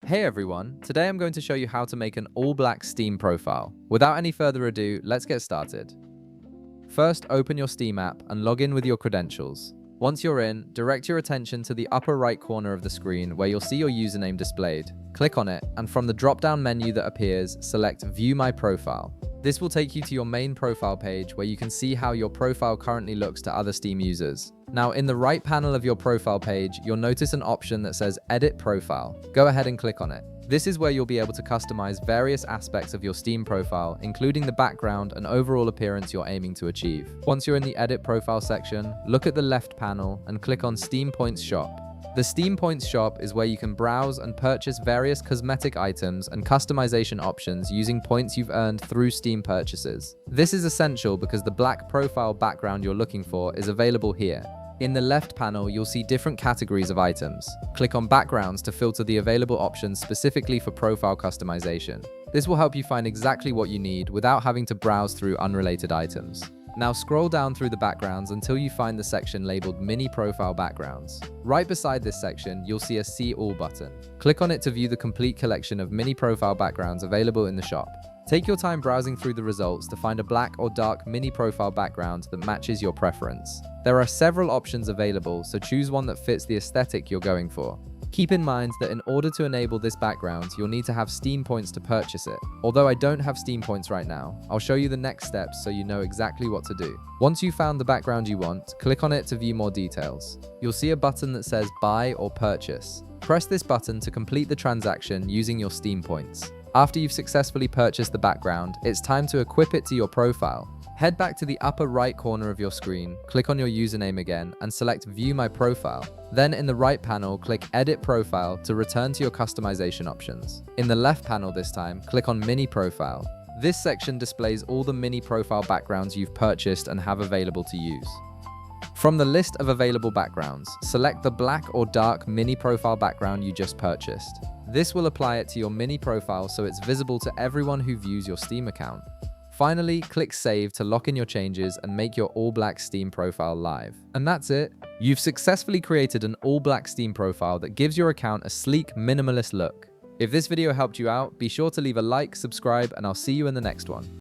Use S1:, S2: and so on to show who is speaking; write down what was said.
S1: Hey everyone, today I'm going to show you how to make an all-black Steam profile. Without any further ado, let's get started. First, open your Steam app and log in with your credentials. Once you're in, direct your attention to the upper right corner of the screen where you'll see your username displayed. Click on it, and from the drop-down menu that appears, select View My Profile. This will take you to your main profile page where you can see how your profile currently looks to other Steam users. Now, in the right panel of your profile page, you'll notice an option that says Edit Profile. Go ahead and click on it. This is where you'll be able to customize various aspects of your Steam profile, including the background and overall appearance you're aiming to achieve. Once you're in the Edit Profile section, look at the left panel and click on Steam Points Shop. The Steam Points Shop is where you can browse and purchase various cosmetic items and customization options using points you've earned through Steam purchases. This is essential because the black profile background you're looking for is available here. In the left panel, you'll see different categories of items. Click on Backgrounds to filter the available options specifically for profile customization. This will help you find exactly what you need without having to browse through unrelated items. Now scroll down through the backgrounds until you find the section labeled Mini Profile Backgrounds. Right beside this section, you'll see a See All button. Click on it to view the complete collection of mini profile backgrounds available in the shop. Take your time browsing through the results to find a black or dark mini profile background that matches your preference. There are several options available, so choose one that fits the aesthetic you're going for. Keep in mind that in order to enable this background, you'll need to have Steam points to purchase it. Although I don't have Steam points right now, I'll show you the next steps so you know exactly what to do. Once you've found the background you want, click on it to view more details. You'll see a button that says Buy or Purchase. Press this button to complete the transaction using your Steam points. After you've successfully purchased the background, it's time to equip it to your profile. Head back to the upper right corner of your screen, click on your username again, and select View My Profile. Then in the right panel, click Edit Profile to return to your customization options. In the left panel this time, click on Mini Profile. This section displays all the mini profile backgrounds you've purchased and have available to use. From the list of available backgrounds, select the black or dark mini profile background you just purchased. This will apply it to your mini profile so it's visible to everyone who views your Steam account. Finally, click Save to lock in your changes and make your all-black Steam profile live. And that's it. You've successfully created an all-black Steam profile that gives your account a sleek, minimalist look. If this video helped you out, be sure to leave a like, subscribe, and I'll see you in the next one.